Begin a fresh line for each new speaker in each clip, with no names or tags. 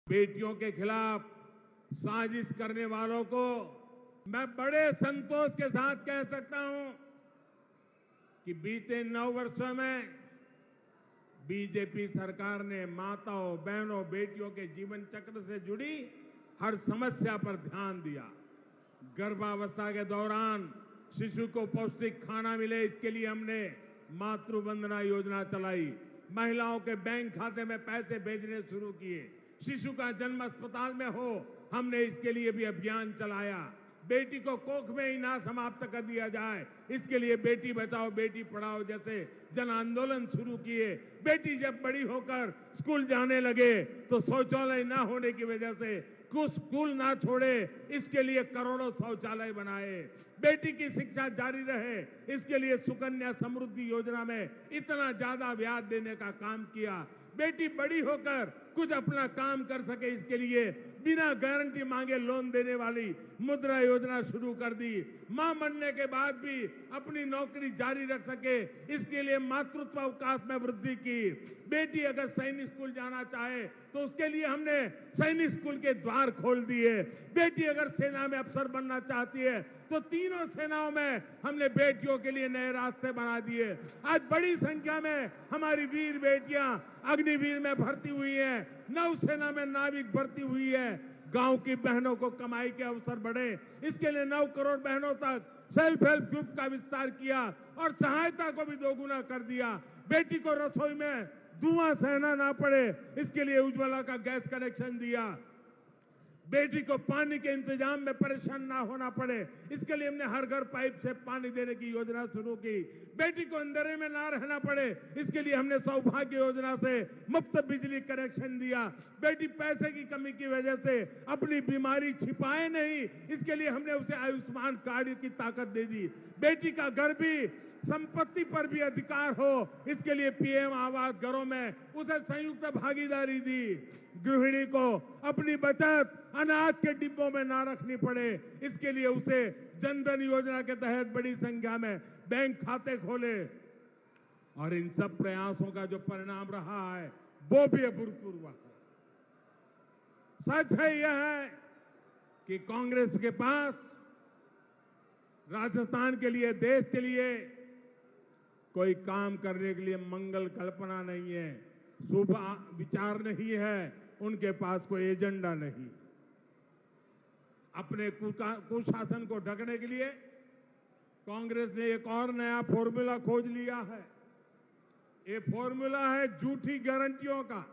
बेटियों के खिलाफ साजिश करने वालों को मैं बड़े संतोष के साथ कह सकता हूं कि बीते 9 वर्षों में बीजेपी सरकार ने माताओं, बहनों, बेटियों के जीवन चक्र से जुड़ी हर समस्या पर ध्यान दिया। गर्भावस्था के दौरान शिशु को पौष्टिक खाना मिले, इसके लिए हमने मातृ वंदना योजना चलाई। महिलाओं के बैंक खाते में पैसे भेजने शुरू किए। शिशु का जन्म अस्पताल में हो, हमने इसके लिए भी अभियान चलाया। बेटी को कोख में ही ना समाप्त कर दिया जाए, इसके लिए बेटी बचाओ बेटी पढ़ाओ जैसे जन आंदोलन शुरू किए। बेटी जब बड़ी होकर स्कूल जाने लगे तो शौचालय ना होने की वजह से कुछ स्कूल ना छोड़े, इसके लिए करोड़ों शौचालय बनाए। बेटी की शिक्षा जारी रहे, इसके लिए सुकन्या समृद्धि योजना में इतना ज्यादा ब्याज देने का काम किया। बेटी बड़ी होकर कुछ अपना काम कर सके, इसके लिए बिना गारंटी मांगे लोन देने वाली मुद्रा योजना शुरू कर दी। मां बनने के बाद भी अपनी नौकरी जारी रख सके, इसके लिए मातृत्व अवकाश में वृद्धि की। बेटी अगर सैनिक स्कूल जाना चाहे तो उसके लिए हमने सैनिक स्कूल के द्वार खोल दिए। बेटी अगर सेना में अफसर बनना चाहती है तो तीनों सेनाओं में हमने बेटियों के लिए नए रास्ते बना दिए। आज बड़ी संख्या में हमारी वीर बेटियां अग्निवीर में भर्ती हुई हैं, नौसेना में नाविक भर्ती हुई है। गांव की बहनों को कमाई के अवसर बढ़े, इसके लिए 9 करोड़ बहनों तक सेल्फ हेल्प ग्रुप का विस्तार किया और सहायता को भी दोगुना कर दिया। बेटी को रसोई में धुआं सहना ना पड़े, इसके लिए उज्ज्वला का गैस कनेक्शन दिया। बेटी को पानी के इंतजाम में परेशान ना होना पड़े, इसके लिए हमने हर घर पाइप से पानी देने की योजना शुरू की। बेटी को अंधेरे में ना रहना पड़े, इसके लिए हमने सौभाग्य योजना से मुफ्त बिजली कनेक्शन दिया। बेटी पैसे की कमी की वजह से अपनी बीमारी छिपाए नहीं, इसके लिए हमने उसे आयुष्मान कार्ड की ताकत दे दी। बेटी का घर भी संपत्ति पर भी अधिकार हो, इसके लिए पीएम आवास घरों में उसे संयुक्त भागीदारी दी। गृहिणी को अपनी बचत अनाज के डिब्बों में ना रखनी पड़े, इसके लिए उसे जनधन योजना के तहत बड़ी संख्या में बैंक खाते खोले। और इन सब प्रयासों का जो परिणाम रहा है वो भी अभूतपूर्व है। सच है यह है कि कांग्रेस के पास राजस्थान के लिए, देश के लिए कोई काम करने के लिए मंगल कल्पना नहीं है, शुभ विचार नहीं है, उनके पास कोई एजेंडा नहीं। अपने कुशासन को ढकने के लिए कांग्रेस ने एक और नया फॉर्मूला खोज लिया है। ये फॉर्मूला है झूठी गारंटियों का।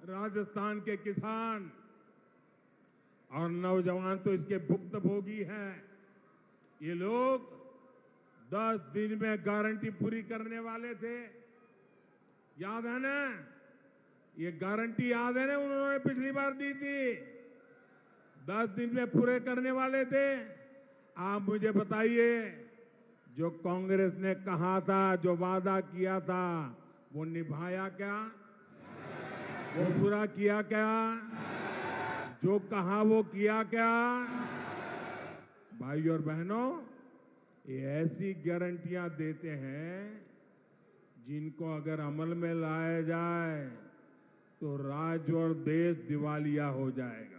राजस्थान के किसान और नौजवान तो इसके भुक्तभोगी हैं। ये लोग 10 दिन में गारंटी पूरी करने वाले थे, याद है ना? ये गारंटी याद है ना, उन्होंने पिछली बार दी थी। 10 दिन में पूरे करने वाले थे। आप मुझे बताइए, जो कांग्रेस ने कहा था, जो वादा किया था, वो निभाया क्या? वो पूरा किया क्या? जो कहा वो किया क्या? भाई और बहनों, ये ऐसी गारंटियां देते हैं जिनको अगर अमल में लाया जाए तो राज्य और देश दिवालिया हो जाएगा।